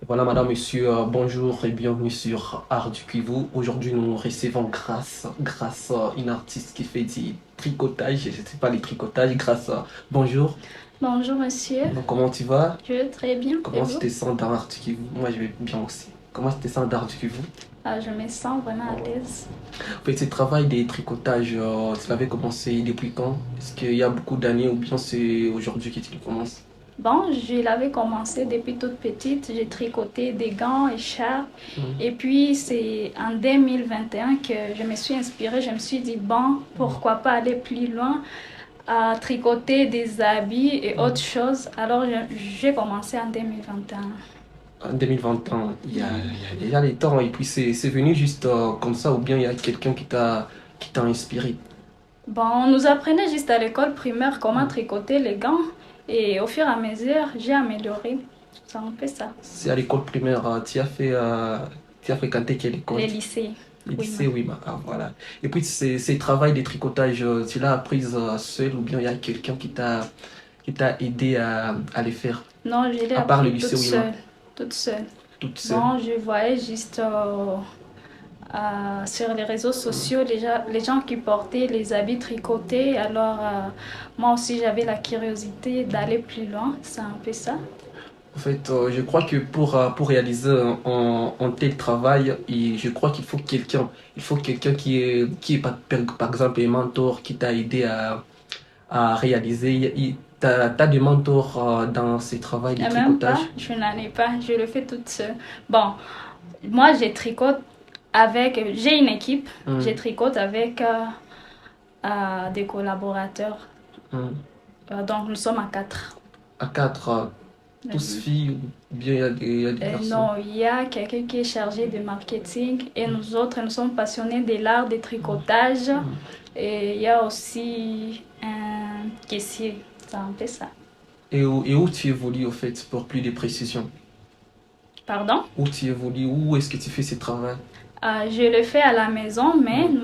Voilà, madame, monsieur, bonjour et bienvenue sur Art du Kivu. Aujourd'hui, nous recevons grâce à une artiste qui fait du tricotage, je ne sais pas les tricotages, bonjour. Bonjour monsieur, Donc, comment tu vas? je vais très bien. Et Comment tu vous? te sens dans Art du Kivu? Moi, je vais bien aussi. Comment tu te sens dans Art du Kivu? Je me sens vraiment à l'aise. En fait, ce travail des tricotages, tu l'avais commencé depuis quand? Est-ce qu'il y a beaucoup d'années ou bien c'est aujourd'hui que tu le commences? Bon, je l'avais commencé depuis toute petite. J'ai tricoté des gants, écharpes. Mhm. Et puis, c'est en 2021 que je me suis inspirée. Je me suis dit, bon, pourquoi pas aller plus loin à tricoter des habits et autres Mhm. choses. Alors, j'ai commencé en 2021. En 2021, il y a déjà les temps, et puis c'est venu juste comme ça, ou bien il y a quelqu'un qui t'a inspiré. Bon, on nous apprenait juste à l'école primaire comment tricoter les gants. Et au fur et à mesure, j'ai amélioré. Ça en fait ça. C'est à l'école primaire, tu as fréquenté quelle école? Les lycées. Le Oui, lycée, oui, voilà. Et puis c'est travail de tricotage, tu l'as appris seul, ou bien il y a quelqu'un qui t'a aidé à les faire, non, je l'ai à part le appris lycée, toute oui, seule. Toute seule. toute seule. Bon, je voyais juste sur les réseaux sociaux les gens qui portaient les habits tricotés. Alors, moi aussi, j'avais la curiosité d'aller plus loin. C'est un peu ça. En fait, je crois que pour réaliser un tel travail, je crois qu'il faut quelqu'un qui est par exemple un mentor qui t'a aidé à réaliser. T'as des mentors dans ce travail de Et même pas, tricotage. je n'en ai pas. Je le fais toute seule. Bon, moi, j'ai tricote avec. J'ai une équipe. Hmm, J'ai tricote avec des collaborateurs. hmm. Donc, nous sommes à quatre. À quatre, tous filles, ou bien il y a des garçons. Non, il y a quelqu'un qui est chargé de marketing et nous autres, nous sommes passionnés de l'art du tricotage. Hmm. Et il y a aussi un caissier, c'est un peu ça. Et où tu évolues, au fait, pour plus de précision? Pardon? Où tu évolues? Où est-ce que tu fais ce travail? Je le fais à la maison, mais Hmm,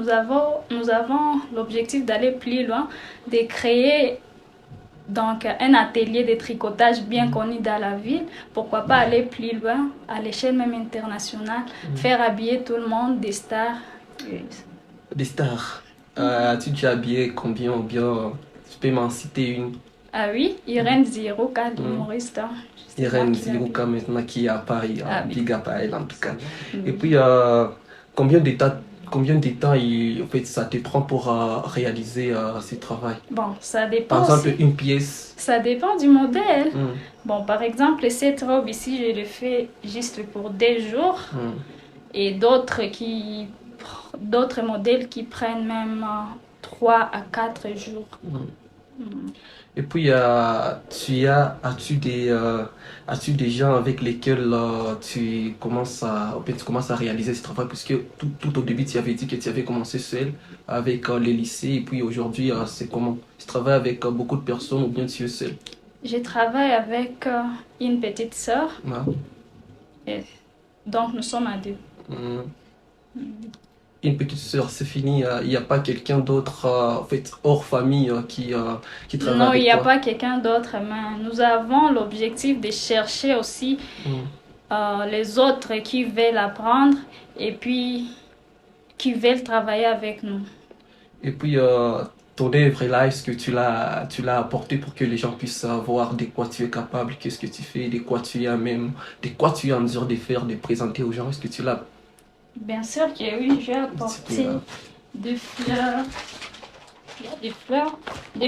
nous avons l'objectif d'aller plus loin, de créer donc un atelier de tricotage bien hmm, connu dans la ville. Pourquoi pas aller plus loin, à l'échelle même internationale, hmm. faire habiller tout le monde des stars. Des stars. As-tu déjà habillé combien ou bien tu peux m'en citer une? Ah oui, Irène Ziruka, Hmm. l'humoriste, hein. C'est moi Irène qui l'habille. Ziruka maintenant qui est à Paris, Ah oui. big up à elle en tout cas. Et Mm. puis combien de temps, en fait, ça te prend pour réaliser ce travail? Bon, ça Par dépend exemple, aussi. une pièce. Ça dépend du modèle. Hmm, Bon, par exemple, cette robe ici, je le fais juste pour des jours. hmm, Et d'autres modèles qui prennent même 3 à 4 jours. hmm. Mm. Et puis, as-tu des gens avec lesquels en fait, tu commences à réaliser ce travail, puisque tout au début, tu avais dit que tu avais commencé seul avec les lycées, et puis aujourd'hui, c'est comment? Tu travailles avec beaucoup de personnes ou bien tu es seul? Je travaille avec une petite sœur. Ouais. Et donc, nous sommes à deux. Hmm. Mm. Une petite sœur, c'est fini, il n'y a pas quelqu'un d'autre, en fait, hors famille, qui travaille Non, il avec n'y a toi? pas quelqu'un d'autre, mais nous avons l'objectif de chercher aussi Hmm. les autres qui veulent apprendre et puis qui veulent travailler avec nous. Et puis, ton œuvre là, est-ce que tu l'as apporté pour que les gens puissent savoir de quoi tu es capable, qu'est-ce que tu fais, de quoi tu es en mesure de faire, de présenter aux gens? Est-ce que tu l'as Bien sûr que oui, j'ai c'était, apporté des fleurs. Il y a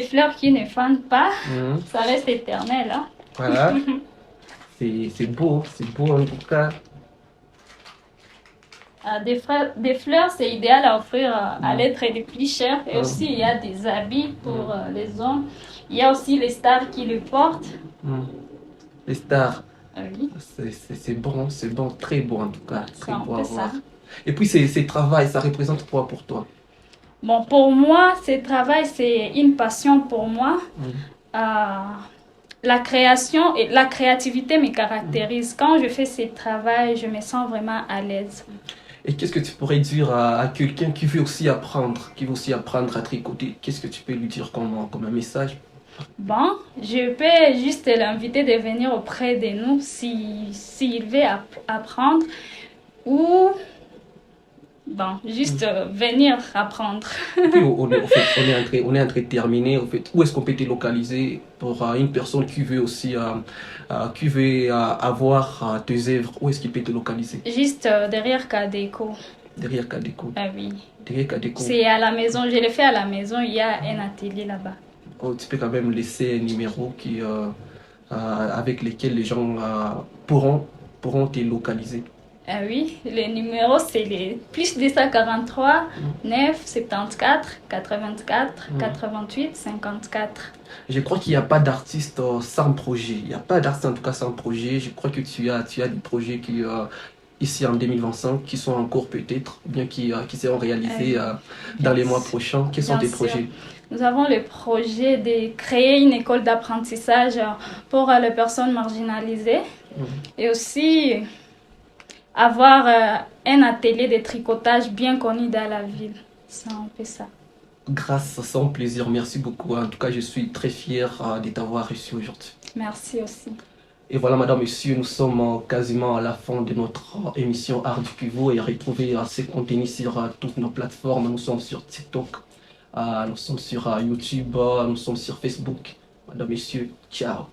des fleurs qui ne fanent pas. mhm. Ça reste éternel, hein. Voilà, c'est beau en tout cas. Des fleurs, c'est idéal à offrir à Mhm, l'être les plus chers. Et aussi, il y mhm, a des habits pour mhm, les hommes. Il y a aussi les stars qui le portent. mhm. Les stars, Oui, c'est bon, c'est bon, très beau en tout cas, c'est très un beau à peu ça. voir. Et puis, ces travail, ça représente quoi pour toi? Bon, pour moi, ce travail, c'est une passion pour moi. Mhm, Euh, la création et la créativité me mhm. caractérise. Quand je fais ce travail, je me sens vraiment à l'aise. Et qu'est-ce que tu pourrais dire à quelqu'un qui veut aussi apprendre à tricoter? Qu'est-ce que tu peux lui dire comme un message? Bon, je peux juste l'inviter de venir auprès de nous si, s'il veut apprendre ou, bon, juste venir apprendre. Puis en fait, on est en train de terminer. En fait, où est-ce qu'on peut te localiser pour une personne qui veut aussi qui veut avoir tes œuvres, où est-ce qu'il peut te localiser? Juste derrière Cadeco. Derrière Cadeco. Ah oui. Derrière Cadeco. C'est à la maison, je l'ai fait à la maison, il y a un atelier là-bas. Oh, tu peux quand même laisser un numéro avec lequel les gens pourront te localiser. Ah oui, le numéro c'est le plus 243 9 74 84 88 54. Je crois qu'il n'y a pas d'artiste sans projet. Il n'y a pas d'artiste en tout cas sans projet. Je crois que tu as des projets qui, ici en 2025 qui sont en cours peut-être, ou bien qui seront réalisés dans les mois prochains. Quels sont tes projets? Nous avons le projet de créer une école d'apprentissage pour les personnes marginalisées et aussi avoir un atelier de tricotage bien connu dans la ville. Ça, on fait ça. Grâce, sans plaisir. Merci beaucoup. En tout cas, je suis très fier de t'avoir reçu aujourd'hui. Merci aussi. Et voilà, madame, messieurs, nous sommes quasiment à la fin de notre émission Art du Pivot et retrouvez ces contenus sur toutes nos plateformes. Nous sommes sur TikTok, nous sommes sur YouTube, nous sommes sur Facebook. Madame, messieurs, ciao.